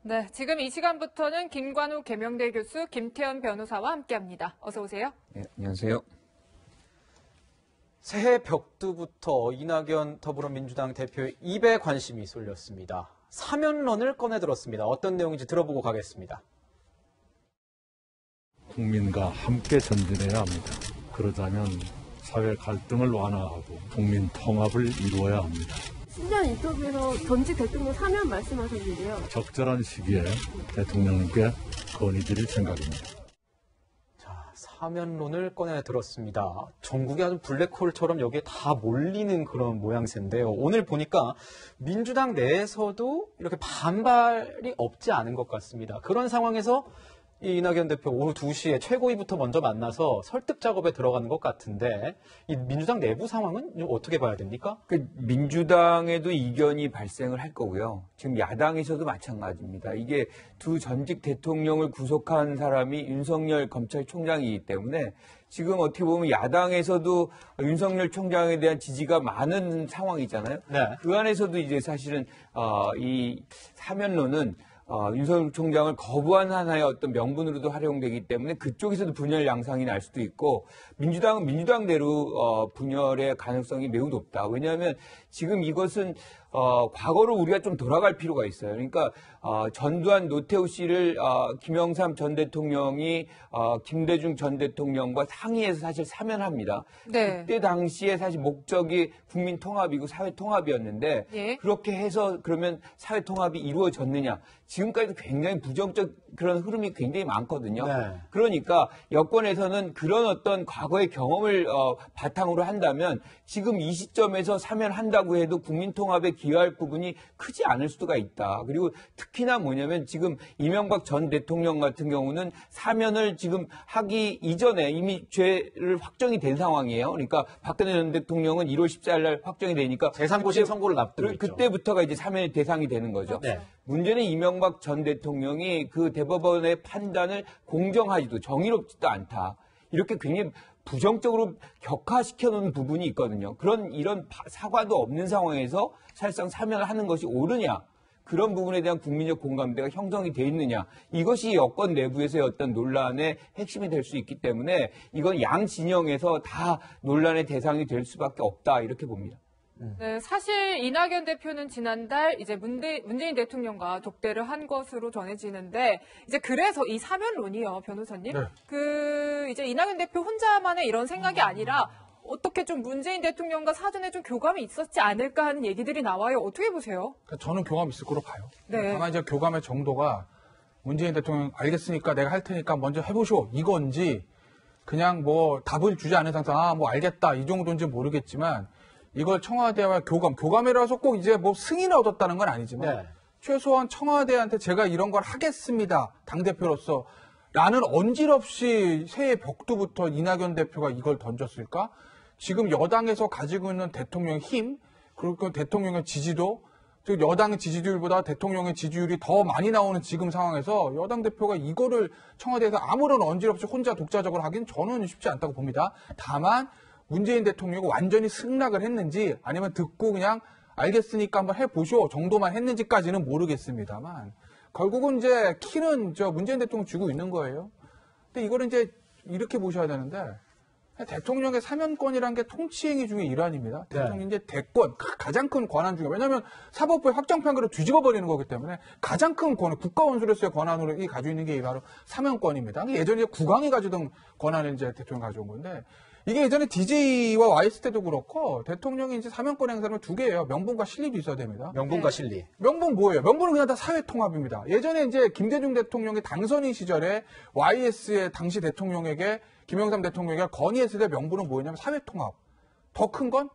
네, 지금 이 시간부터는 김관우 계명대 교수, 김태현 변호사와 함께합니다. 어서 오세요. 네, 안녕하세요. 새해 벽두부터 이낙연 더불어민주당 대표의 입에 관심이 쏠렸습니다. 사면론을 꺼내들었습니다. 어떤 내용인지 들어보고 가겠습니다. 국민과 함께 전진해야 합니다. 그러자면 사회 갈등을 완화하고 국민 통합을 이루어야 합니다. 신년 인터뷰에서 전직 대통령 사면 말씀하셨는데요. 적절한 시기에 대통령께 건의드릴 생각입니다. 자, 사면론을 꺼내들었습니다. 전국이 아주 블랙홀처럼 여기에 다 몰리는 그런 모양새인데요. 오늘 보니까 민주당 내에서도 이렇게 반발이 없지 않은 것 같습니다. 그런 상황에서 이낙연 대표 오후 2시에 최고위부터 먼저 만나서 설득 작업에 들어가는 것 같은데 이 민주당 내부 상황은 좀 어떻게 봐야 됩니까? 민주당에도 이견이 발생을 할 거고요. 지금 야당에서도 마찬가지입니다. 이게 두 전직 대통령을 구속한 사람이 윤석열 검찰총장이기 때문에 지금 어떻게 보면 야당에서도 윤석열 총장에 대한 지지가 많은 상황이잖아요. 네. 그 안에서도 이제 사실은 이 사면론은 윤석열 총장을 거부한 하나의 어떤 명분으로도 활용되기 때문에 그쪽에서도 분열 양상이 날 수도 있고 민주당은 민주당대로 분열의 가능성이 매우 높다. 왜냐하면 지금 이것은 과거로 우리가 좀 돌아갈 필요가 있어요. 그러니까 전두환 노태우 씨를 김영삼 전 대통령이 김대중 전 대통령과 상의해서 사실 사면합니다. 네. 그때 당시에 사실 목적이 국민 통합이고 사회 통합이었는데 예. 그렇게 해서 그러면 사회 통합이 이루어졌느냐? 지금까지도 굉장히 부정적 그런 흐름이 굉장히 많거든요. 네. 그러니까 여권에서는 그런 어떤 과거의 경험을 바탕으로 한다면 지금 이 시점에서 사면한다고 해도 국민 통합에 기여할 부분이 크지 않을 수가 있다. 그리고 특히나 뭐냐면 지금 이명박 전 대통령 같은 경우는 사면을 지금 하기 이전에 이미 죄를 확정이 된 상황이에요. 그러니까 박근혜 전 대통령은 1월 14일 날 확정이 되니까 재상고심 선고를 앞두고 있죠. 그때부터가 이제 사면의 대상이 되는 거죠. 네. 문제는 이명박 전 대통령이 그 대법원의 판단을 공정하지도 정의롭지도 않다. 이렇게 굉장히 부정적으로 격화시켜 놓은 부분이 있거든요. 이런 사과도 없는 상황에서 사실상 사면을 하는 것이 옳으냐. 그런 부분에 대한 국민적 공감대가 형성이 돼 있느냐. 이것이 여권 내부에서의 어떤 논란의 핵심이 될 수 있기 때문에 이건 양 진영에서 다 논란의 대상이 될 수밖에 없다. 이렇게 봅니다. 네, 사실 이낙연 대표는 지난달 이제 문재인 대통령과 독대를 한 것으로 전해지는데 이제 그래서 이 사면론이요, 변호사님. 네. 이제 이낙연 대표 혼자만의 이런 생각이 아니라 어떻게 좀 문재인 대통령과 사전에 좀 교감이 있었지 않을까 하는 얘기들이 나와요. 어떻게 보세요? 저는 교감이 있을 거로 봐요. 네. 다만 이제 교감의 정도가 문재인 대통령 알겠으니까 내가 할 테니까 먼저 해보쇼 이건지 그냥 뭐 답을 주지 않은 상태에서 뭐 알겠다 이 정도인지 모르겠지만 이걸 청와대와 교감이라서 꼭 이제 뭐 승인을 얻었다는 건 아니지만 네. 최소한 청와대한테 제가 이런 걸 하겠습니다. 당대표로서 라는 언질없이 새해 벽두부터 이낙연 대표가 이걸 던졌을까? 지금 여당에서 가지고 있는 대통령의 힘, 그리고 대통령의 지지도, 즉 여당의 지지율보다 대통령의 지지율이 더 많이 나오는 지금 상황에서 여당 대표가 이거를 청와대에서 아무런 언질 없이 혼자 독자적으로 하긴 저는 쉽지 않다고 봅니다. 다만 문재인 대통령이 완전히 승낙을 했는지 아니면 듣고 그냥 알겠으니까 한번 해보쇼 정도만 했는지까지는 모르겠습니다만 결국은 이제 키는 문재인 대통령 쥐고 있는 거예요. 근데 이거를 이제 이렇게 보셔야 되는데 대통령의 사면권이라는 게 통치행위 중에 일환입니다. 네. 대통령 이제 대권 가장 큰 권한 중에 왜냐하면 사법부의 확정판결을 뒤집어 버리는 거기 때문에 가장 큰 권한 국가원수로서의 권한으로 가지고 있는 게 바로 사면권입니다. 예전에 국왕이 가지던 권한을 이제 대통령 가져온 건데. 이게 예전에 DJ와 YS 때도 그렇고 대통령이 이제 사면권 행사는 두 개예요. 명분과 실리도 있어야 됩니다. 명분과 실리. 명분 뭐예요? 명분은 그냥 다 사회 통합입니다. 예전에 이제 김대중 대통령의 당선인 시절에 YS의 당시 대통령에게 김영삼 대통령에게 건의했을 때 명분은 뭐였냐면 사회 통합. 더 큰 건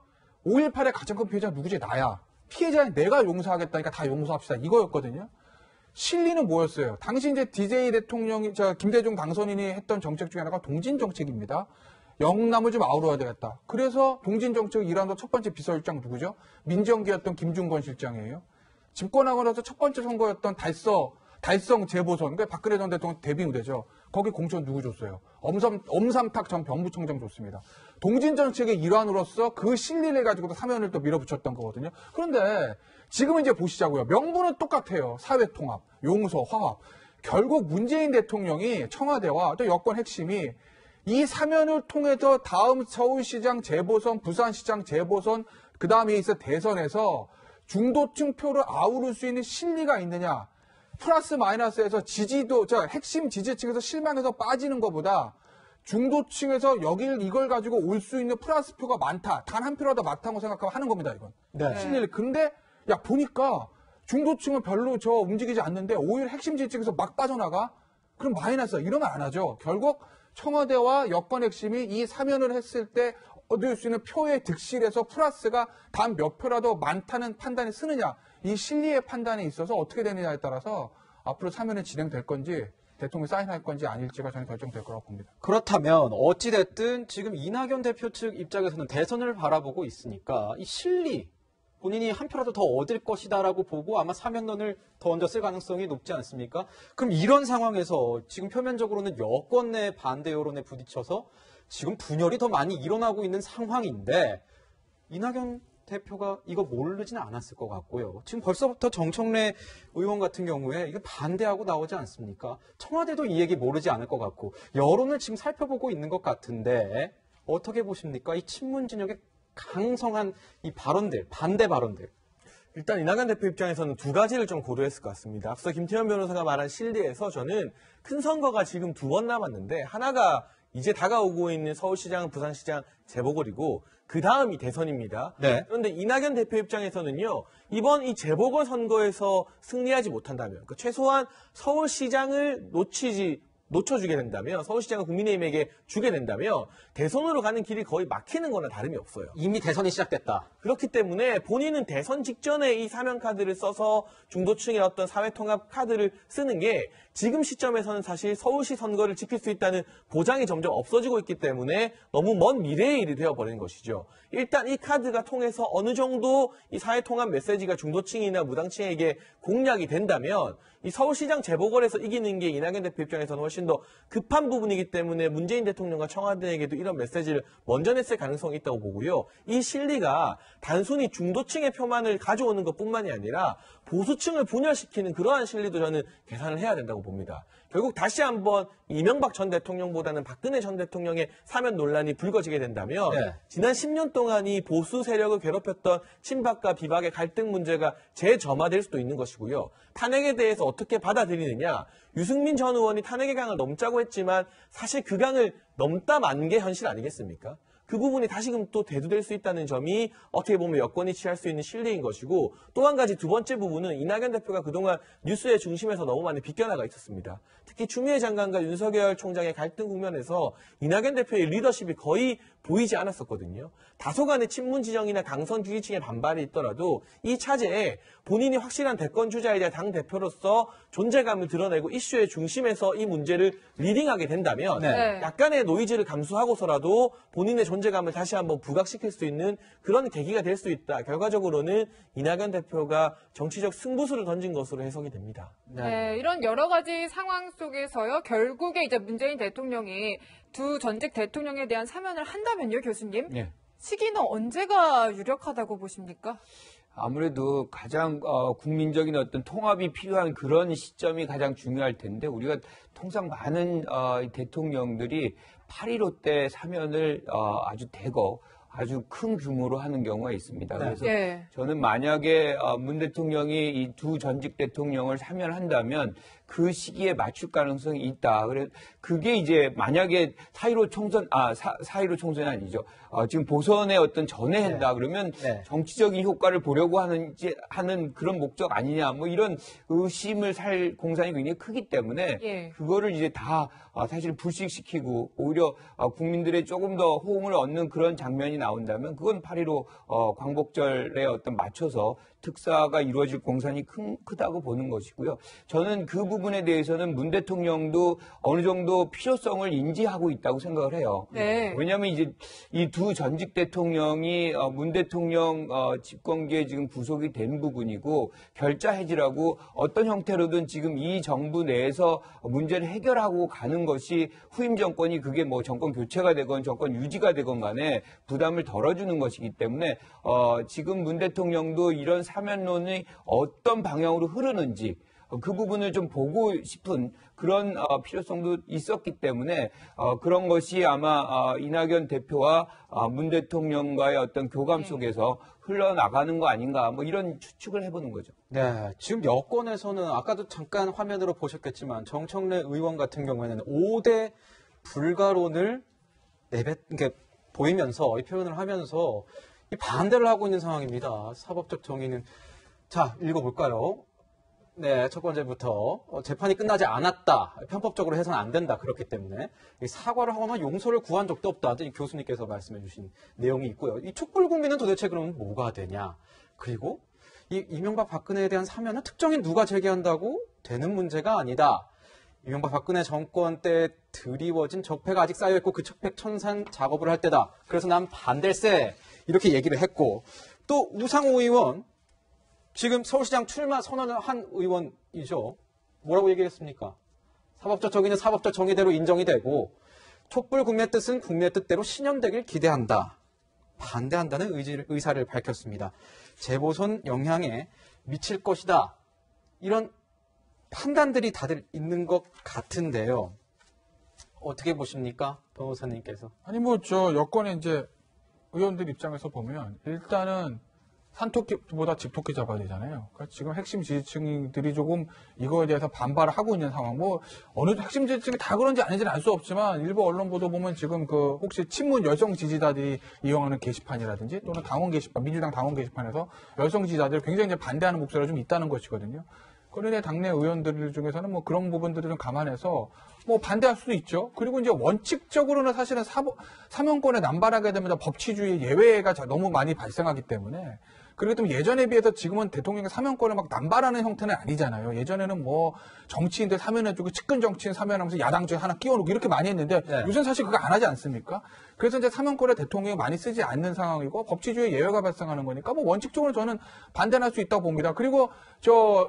5.18의 가장 큰 피해자는 누구지? 나야. 피해자는 내가 용서하겠다니까 다 용서합시다. 이거였거든요. 실리는 뭐였어요? 당시 이제 DJ 대통령이 김대중 당선인이 했던 정책 중에 하나가 동진 정책입니다. 영남을 좀 아우러야 되겠다. 그래서 동진 정책 일환도 첫 번째 비서실장 누구죠? 민정기였던 김중건 실장이에요. 집권하고 나서 첫 번째 선거였던 달성 재보선, 그러니까 박근혜 전 대통령 데뷔 무대죠. 거기 공천 누구 줬어요? 엄삼탁 전 병무청장 줬습니다. 동진 정책의 일환으로서 그 실리를 가지고도 사면을 또 밀어붙였던 거거든요. 그런데 지금은 이제 보시자고요. 명분은 똑같아요. 사회통합, 용서, 화합. 결국 문재인 대통령이 청와대와 또 여권 핵심이 이 사면을 통해서 다음 서울시장 재보선, 부산시장 재보선, 그 다음에 있어 대선에서 중도층 표를 아우를 수 있는 실리가 있느냐. 플러스 마이너스에서 지지도, 핵심 지지층에서 실망해서 빠지는 것보다 중도층에서 이걸 가지고 올 수 있는 플러스 표가 많다. 단 한 표라도 많다고 생각하면 하는 겁니다, 이건. 네. 실리를. 근데, 보니까 중도층은 별로 움직이지 않는데 오히려 핵심 지지층에서 막 빠져나가? 그럼 마이너스. 이러면 안 하죠. 결국 청와대와 여권 핵심이 이 사면을 했을 때 얻을 수 있는 표의 득실에서 플러스가 단 몇 표라도 많다는 판단이 쓰느냐. 이 실리의 판단에 있어서 어떻게 되느냐에 따라서 앞으로 사면이 진행될 건지 대통령이 사인할 건지 아닐지가 저는 결정될 거라고 봅니다. 그렇다면 어찌됐든 지금 이낙연 대표 측 입장에서는 대선을 바라보고 있으니까 이 실리, 본인이 한 표라도 더 얻을 것이다라고 보고 아마 사면론을 던졌을 가능성이 높지 않습니까? 그럼 이런 상황에서 지금 표면적으로는 여권 내 반대 여론에 부딪혀서 지금 분열이 더 많이 일어나고 있는 상황인데 이낙연 대표가 이거 모르지는 않았을 것 같고요. 지금 벌써부터 정청래 의원 같은 경우에 이거 반대하고 나오지 않습니까? 청와대도 이 얘기 모르지 않을 것 같고 여론을 지금 살펴보고 있는 것 같은데 어떻게 보십니까? 이 친문 진영의 강성한 이 발언들, 반대 발언들. 일단 이낙연 대표 입장에서는 두 가지를 좀 고려했을 것 같습니다. 앞서 김태현 변호사가 말한 실리에서 저는 큰 선거가 지금 2번 남았는데 하나가 이제 다가오고 있는 서울시장, 부산시장 재보궐이고 그 다음이 대선입니다. 네. 그런데 이낙연 대표 입장에서는요. 이번 이 재보궐 선거에서 승리하지 못한다면 그러니까 최소한 서울시장을 놓쳐주게 된다면 서울시장을 국민의힘에게 주게 된다면 대선으로 가는 길이 거의 막히는 거나 다름이 없어요. 이미 대선이 시작됐다. 그렇기 때문에 본인은 대선 직전에 이 사면 카드를 써서 중도층의 어떤 사회통합 카드를 쓰는 게 지금 시점에서는 사실 서울시 선거를 지킬 수 있다는 보장이 점점 없어지고 있기 때문에 너무 먼 미래의 일이 되어버리는 것이죠. 일단 이 카드가 통해서 어느 정도 이 사회통합 메시지가 중도층이나 무당층에게 공략이 된다면 이 서울시장 재보궐에서 이기는 게 이낙연 대표 입장에서는 훨씬 더 급한 부분이기 때문에 문재인 대통령과 청와대에게도 이런 메시지를 먼저 냈을 가능성이 있다고 보고요. 이 실리가 단순히 중도층의 표만을 가져오는 것뿐만이 아니라 보수층을 분열시키는 그러한 실리도 저는 계산을 해야 된다고 봅니다. 결국 다시 한번 이명박 전 대통령보다는 박근혜 전 대통령의 사면 논란이 불거지게 된다면 네. 지난 10년 동안 이 보수 세력을 괴롭혔던 친박과 비박의 갈등 문제가 재점화될 수도 있는 것이고요. 탄핵에 대해서 어떻게 받아들이느냐. 유승민 전 의원이 탄핵의 강을 넘자고 했지만 사실 그 강을 넘다 만 게 현실 아니겠습니까? 그 부분이 다시금 또 대두될 수 있다는 점이 어떻게 보면 여권이 취할 수 있는 실리인 것이고 또 한 가지 두 번째 부분은 이낙연 대표가 그동안 뉴스의 중심에서 너무 많이 비껴나가 있었습니다. 특히 추미애 장관과 윤석열 총장의 갈등 국면에서 이낙연 대표의 리더십이 거의 보이지 않았었거든요. 다소간의 친문 지정이나 강성 지지층의 반발이 있더라도 이 차제에 본인이 확실한 대권 주자이자 당 대표로서 존재감을 드러내고 이슈의 중심에서 이 문제를 리딩하게 된다면 네. 약간의 노이즈를 감수하고서라도 본인의 존재감을 다시 한번 부각시킬 수 있는 그런 계기가 될 수 있다. 결과적으로는 이낙연 대표가 정치적 승부수를 던진 것으로 해석이 됩니다. 네, 이런 여러 가지 상황 속에서요, 결국에 이제 문재인 대통령이 두 전직 대통령에 대한 사면을 한다면요, 교수님? 네. 시기는 언제가 유력하다고 보십니까? 아무래도 가장 국민적인 어떤 통합이 필요한 그런 시점이 가장 중요할 텐데 우리가 통상 많은 대통령들이 8.15 때 사면을 아주 대거 아주 큰 규모로 하는 경우가 있습니다. 그래서 네. 저는 만약에 문 대통령이 이 두 전직 대통령을 사면한다면 그 시기에 맞출 가능성이 있다. 그래서 그게 이제 만약에 4.15 총선, 4.15 총선이 아니죠. 지금 보선의 어떤 전에 한다. 그러면 네. 정치적인 효과를 보려고 하는 그런 목적 아니냐. 뭐 이런 의심을 살 공산이 굉장히 크기 때문에 예. 그거를 이제 다 사실 불식시키고 오히려 국민들의 조금 더 호응을 얻는 그런 장면이 나온다면 그건 8.15 광복절에 어떤 맞춰서 특사가 이루어질 공산이 크다고 보는 것이고요. 저는 그 부분에 대해서는 문 대통령도 어느 정도 필요성을 인지하고 있다고 생각을 해요. 네. 왜냐하면 이제 이 두 전직 대통령이 문 대통령 집권기에 지금 구속이 된 부분이고 결자 해지라고 어떤 형태로든 지금 이 정부 내에서 문제를 해결하고 가는 것이 후임 정권이 그게 뭐 정권 교체가 되건 정권 유지가 되건 간에 부담을 덜어주는 것이기 때문에 지금 문 대통령도 이런 사면론이 어떤 방향으로 흐르는지 그 부분을 좀 보고 싶은 그런 필요성도 있었기 때문에 그런 것이 아마 이낙연 대표와 문 대통령과의 어떤 교감 속에서 흘러나가는 거 아닌가 뭐 이런 추측을 해보는 거죠. 네, 지금 여권에서는 아까도 잠깐 화면으로 보셨겠지만 정청래 의원 같은 경우에는 5대 불가론을 이렇게 보이면서 이 표현을 하면서 이 반대를 하고 있는 상황입니다. 사법적 정의는 자 읽어볼까요? 네, 첫 번째부터 재판이 끝나지 않았다. 편법적으로 해서는 안 된다. 그렇기 때문에 사과를 하거나 용서를 구한 적도 없다. 이 교수님께서 말씀해 주신 내용이 있고요. 이 촛불국민은 도대체 그러면 뭐가 되냐. 그리고 이 이명박 박근혜에 대한 사면은 특정인 누가 제기한다고 되는 문제가 아니다. 이명박 박근혜 정권 때 드리워진 적폐가 아직 쌓여있고 그 적폐 청산 작업을 할 때다. 그래서 난 반댈세. 이렇게 얘기를 했고 또 우상호 의원 지금 서울시장 출마 선언을 한 의원이죠. 뭐라고 얘기했습니까? 사법적 정의는 사법적 정의대로 인정이 되고 촛불 국민의 뜻은 국민의 뜻대로 실현되길 기대한다. 반대한다는 의사를 밝혔습니다. 재보선 영향에 미칠 것이다. 이런 판단들이 다들 있는 것 같은데요. 어떻게 보십니까? 변호사님께서. 아니 여권의 이제 의원들 입장에서 보면 일단은 산토끼보다 집토끼 잡아야 되잖아요. 그러니까 지금 핵심 지지층들이 조금 이거에 대해서 반발을 하고 있는 상황. 어느 핵심 지지층이 다 그런지 아닌지는 알 수 없지만 일부 언론 보도 보면 지금 혹시 친문 여성 지지자들이 이용하는 게시판이라든지 또는 당원 게시판, 민주당 당원 게시판에서 여성 지지자들이 굉장히 이제 반대하는 목소리가 좀 있다는 것이거든요. 그런데 당내 의원들 중에서는 그런 부분들을 좀 감안해서 반대할 수도 있죠. 그리고 이제 원칙적으로는 사실은 사면권에 남발하게 되면 법치주의 예외가 너무 많이 발생하기 때문에 그리고 또 예전에 비해서 지금은 대통령의 사면권을 막 남발하는 형태는 아니잖아요. 예전에는 정치인들 사면해주고 측근 정치인 사면하면서 야당 중에 하나 끼워놓고 이렇게 많이 했는데 네. 요새는 사실 그거 안 하지 않습니까? 그래서 이제 사면권을 대통령이 많이 쓰지 않는 상황이고 법치주의 예외가 발생하는 거니까 원칙적으로 저는 반대할 수 있다고 봅니다. 그리고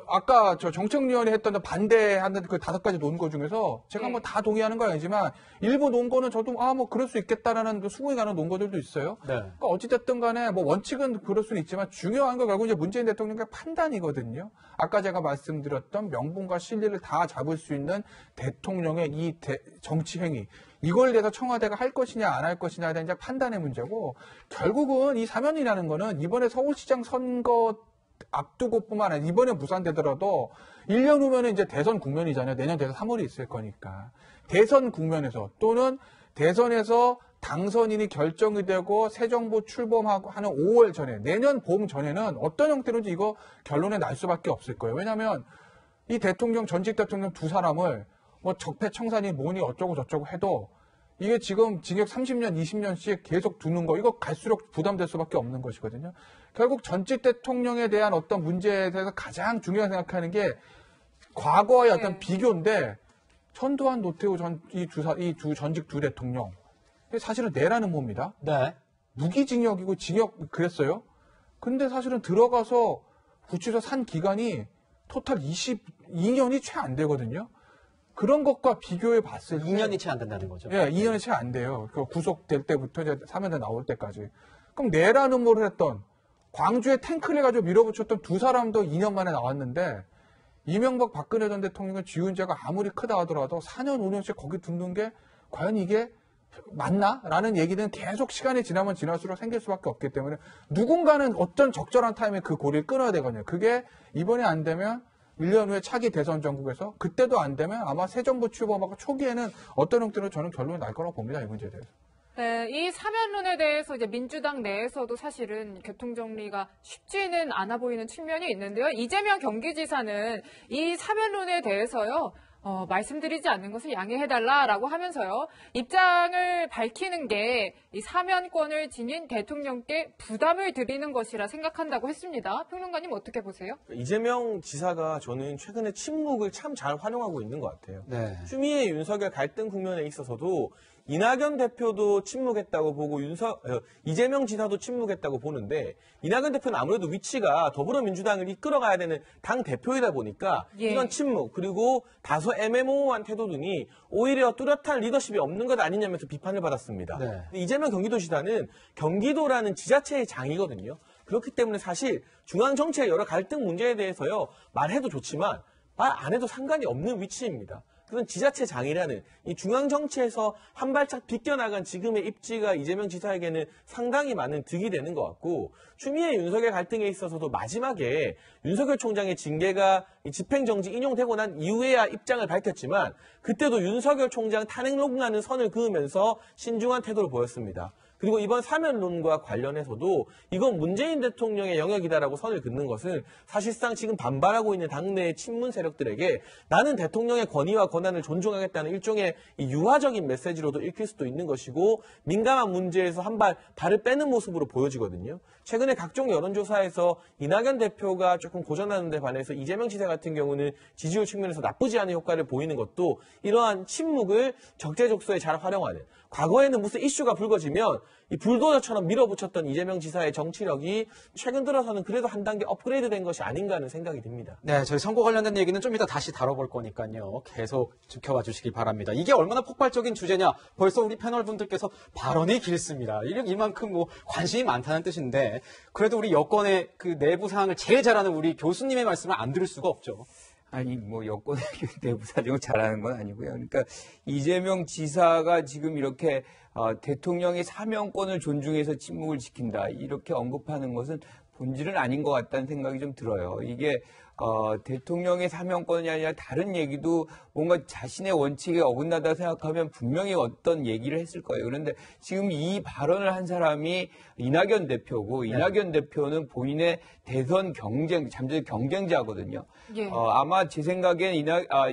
아까 정청래 의원이 했던 반대하는 그 5가지 논거 중에서 제가 다 동의하는 건 아니지만 일부 논거는 저도 그럴 수 있겠다라는 수긍이 가는 논거들도 있어요. 네. 그러니까 어찌됐든 간에 원칙은 그럴 수는 있지만 중요한 건 결국 이제 문재인 대통령의 판단이거든요. 아까 제가 말씀드렸던 명분과 실리를 다 잡을 수 있는 대통령의 이 정치 행위. 이걸 대해서 청와대가 할 것이냐 안 할 것이냐에 대한 이제 판단의 문제고 결국은 이 사면이라는 거는 이번에 서울시장 선거 앞두고뿐만 아니라 이번에 무산되더라도 1년 후면은 이제 대선 국면이잖아요. 내년 대선 3월이 있을 거니까. 대선 국면에서 또는 대선에서 당선인이 결정이 되고 새 정부 출범하고 하는 5월 전에 내년 봄 전에는 어떤 형태로든지 이거 결론에 날 수밖에 없을 거예요. 왜냐하면 이 대통령 전직 대통령 두 사람을 적폐 청산이 뭐니 어쩌고 저쩌고 해도 이게 지금 징역 30년, 20년씩 계속 두는 거 이거 갈수록 부담될 수밖에 없는 것이거든요. 결국 전직 대통령에 대한 어떤 문제에 대해서 가장 중요하게 생각하는 게 과거의 어떤 비교인데 전두환, 노태우 이 두 전직 두 대통령 사실은 내라는 뭡니다. 네. 무기징역이고 징역 그랬어요. 근데 사실은 들어가서 구치소 산 기간이 토탈 22년이 채 안 되거든요. 그런 것과 비교해 봤을 때 2년이 채 안 된다는 거죠. 예, 2년이 채 안 돼요. 구속될 때부터 이제 사면에 나올 때까지. 그럼 내라는 음모를 했던 광주에 탱크를 가지고 밀어붙였던 두 사람도 2년 만에 나왔는데 이명박 박근혜 전 대통령의 쥐운죄가 아무리 크다 하더라도 4년 5년씩 거기 두는 게 과연 이게 맞나? 라는 얘기는 계속 시간이 지나면 지날수록 생길 수밖에 없기 때문에 누군가는 어떤 적절한 타임에 그 고리를 끊어야 되거든요. 그게 이번에 안 되면 1년 후에 차기 대선 전국에서 그때도 안 되면 아마 새 정부 출범하고 초기에는 어떤 형태로 저는 결론이 날 거라고 봅니다. 이 문제에 대해서. 네, 이 사면론에 대해서 이제 민주당 내에서도 사실은 교통정리가 쉽지는 않아 보이는 측면이 있는데요. 이재명 경기지사는 이 사면론에 대해서요. 말씀드리지 않는 것을 양해해달라라고 하면서요. 입장을 밝히는 게 이 사면권을 지닌 대통령께 부담을 드리는 것이라 생각한다고 했습니다. 평론가님 어떻게 보세요? 이재명 지사가 저는 최근에 침묵을 참 잘 활용하고 있는 것 같아요. 네. 추미애 윤석열 갈등 국면에 있어서도 이낙연 대표도 침묵했다고 보고 이재명 지사도 침묵했다고 보는데 이낙연 대표는 아무래도 위치가 더불어민주당을 이끌어가야 되는 당 대표이다 보니까 이런 침묵 그리고 다소 애매모호한 태도 등이 오히려 뚜렷한 리더십이 없는 것 아니냐면서 비판을 받았습니다. 네. 이재명 경기도지사는 경기도라는 지자체의 장이거든요. 그렇기 때문에 사실 중앙 정치의 여러 갈등 문제에 대해서요, 말해도 좋지만 말 안 해도 상관이 없는 위치입니다. 그런 지자체장이라는 이 중앙 정치에서 한 발짝 비껴나간 지금의 입지가 이재명 지사에게는 상당히 많은 득이 되는 것 같고, 추미애 윤석열 갈등에 있어서도 마지막에 윤석열 총장의 징계가 집행정지 인용되고 난 이후에야 입장을 밝혔지만, 그때도 윤석열 총장 탄핵 논란은 선을 그으면서 신중한 태도를 보였습니다. 그리고 이번 사면론과 관련해서도 이건 문재인 대통령의 영역이다라고 선을 긋는 것은 사실상 지금 반발하고 있는 당내의 친문 세력들에게 나는 대통령의 권위와 권한을 존중하겠다는 일종의 이 유화적인 메시지로도 읽힐 수도 있는 것이고, 민감한 문제에서 한 발을 빼는 모습으로 보여지거든요. 최근에 각종 여론조사에서 이낙연 대표가 조금 고전하는 데 반해서 이재명 지사 같은 경우는 지지율 측면에서 나쁘지 않은 효과를 보이는 것도 이러한 침묵을 적재적소에 잘 활용하는, 과거에는 무슨 이슈가 불거지면 이 불도저처럼 밀어붙였던 이재명 지사의 정치력이 최근 들어서는 그래도 한 단계 업그레이드된 것이 아닌가 하는 생각이 듭니다. 네, 저희 선거 관련된 얘기는 좀 이따 다시 다뤄볼 거니까요. 계속 지켜봐 주시기 바랍니다. 이게 얼마나 폭발적인 주제냐. 벌써 우리 패널 분들께서 발언이 길습니다. 이만큼 뭐 관심이 많다는 뜻인데, 그래도 우리 여권의 그 내부 사항을 제일 잘하는 우리 교수님의 말씀을 안 들을 수가 없죠. 아니, 뭐, 여권의 내부 사정을 잘하는 건 아니고요. 그러니까, 이재명 지사가 지금 이렇게, 대통령의 사명권을 존중해서 침묵을 지킨다. 이렇게 언급하는 것은 본질은 아닌 것 같다는 생각이 좀 들어요. 이게, 대통령의 사명권이 아니라 다른 얘기도 뭔가 자신의 원칙에 어긋나다 생각하면 분명히 어떤 얘기를 했을 거예요. 그런데 지금 이 발언을 한 사람이 이낙연 대표고, 이낙연 대표는 본인의 대선 잠재 경쟁자거든요. 예. 아마 제 생각엔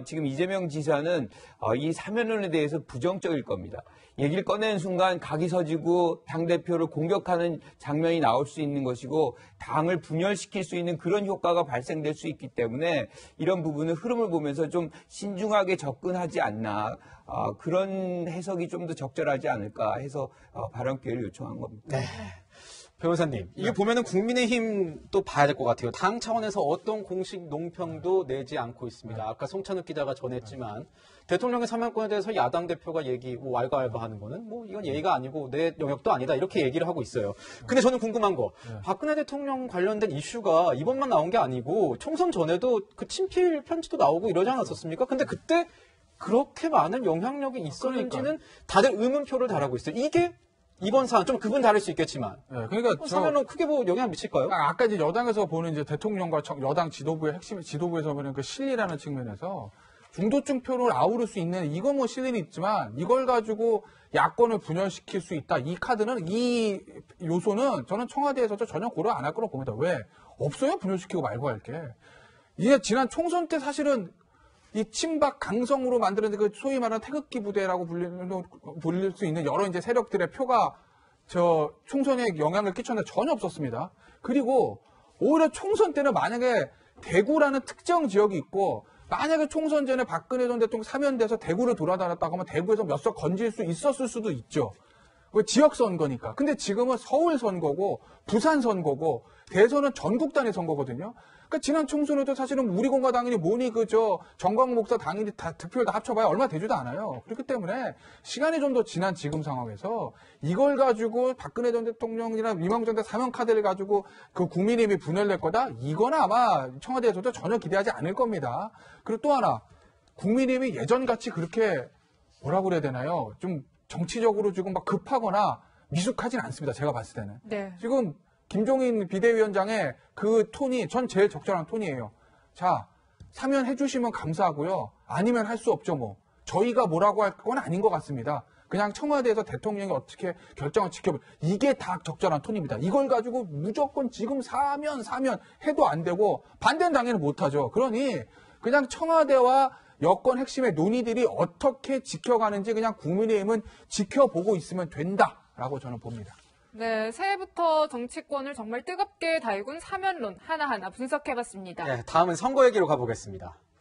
지금 이재명 지사는 이 사면론에 대해서 부정적일 겁니다. 얘기를 꺼내는 순간 각이 서지고 당대표를 공격하는 장면이 나올 수 있는 것이고, 당을 분열시킬 수 있는 그런 효과가 발생될 수 있기 때문에 이런 부분은 흐름을 보면서 좀 신중하게 접근하지 않나, 그런 해석이 좀 더 적절하지 않을까 해서 발언 기회를 요청한 겁니다. 네. 변호사님, 이게 보면은 국민의힘 또 봐야 될 것 같아요. 당 차원에서 어떤 공식 논평도 내지 않고 있습니다. 아까 송찬욱 기자가 전했지만, 대통령의 사면권에 대해서 야당 대표가 왈가왈부 하는 거는 뭐 이건 예의가 아니고 내 영역도 아니다, 이렇게 얘기를 하고 있어요. 근데 저는 궁금한 거, 박근혜 대통령 관련된 이슈가 이번만 나온 게 아니고 총선 전에도 그 친필 편지도 나오고 이러지 않았었습니까? 근데 그때 그렇게 많은 영향력이 있었는지는 다들 의문표를 달하고 있어요. 이게 이번 사안 좀 그분 다를 수 있겠지만, 네, 그러니까 사면은 크게 뭐 영향 미칠까요? 아까 이제 여당에서 보는 이제 대통령과 여당 지도부의 핵심 지도부에서 보는 그 실리라는 측면에서 중도층 표를 아우를 수 있는, 이건 뭐 실리는 있지만 이걸 가지고 야권을 분열시킬 수 있다. 이 카드는, 이 요소는 저는 청와대에서도 전혀 고려 안 할 거라고 봅니다. 왜? 없어요? 분열시키고 말고 할 게. 이게 지난 총선 때 사실은 이 친박 강성으로 만드는 그 소위 말하는 태극기 부대라고 불릴 수 있는 여러 이제 세력들의 표가 저 총선에 영향을 끼쳤는데 전혀 없었습니다. 그리고 오히려 총선 때는 만약에 대구라는 특정 지역이 있고, 만약에 총선 전에 박근혜 전 대통령 사면돼서 대구를 돌아다녔다고 하면 대구에서 몇 석 건질 수 있었을 수도 있죠. 지역 선거니까. 근데 지금은 서울 선거고, 부산 선거고, 대선은 전국 단위 선거거든요. 그러니까 지난 총선에도 사실은 우리 공화당이니 뭐니 정광 목사 당인이 다 득표율 다 합쳐봐야 얼마 되지도 않아요. 그렇기 때문에 시간이 좀 더 지난 지금 상황에서 이걸 가지고 박근혜 전 대통령이나 이명박 전 대통령 사면 카드를 가지고 그 국민의힘이 분열될 거다? 이건 아마 청와대에서도 전혀 기대하지 않을 겁니다. 그리고 또 하나, 국민의힘이 예전같이 그렇게 뭐라고 그래야 되나요? 좀 정치적으로 지금 막 급하거나 미숙하진 않습니다. 제가 봤을 때는. 네. 지금 김종인 비대위원장의 그 톤이 전 제일 적절한 톤이에요. 자, 사면해 주시면 감사하고요. 아니면 할 수 없죠, 뭐. 저희가 뭐라고 할 건 아닌 것 같습니다. 그냥 청와대에서 대통령이 어떻게 결정을 지켜볼, 이게 다 적절한 톤입니다. 이걸 가지고 무조건 지금 사면 해도 안 되고, 반대는 당연히 못하죠. 그러니 그냥 청와대와 여권 핵심의 논의들이 어떻게 지켜가는지 그냥 국민의힘은 지켜보고 있으면 된다라고 저는 봅니다. 네, 새해부터 정치권을 정말 뜨겁게 달군 사면론 하나하나 분석해봤습니다. 네, 다음은 선거 얘기로 가보겠습니다.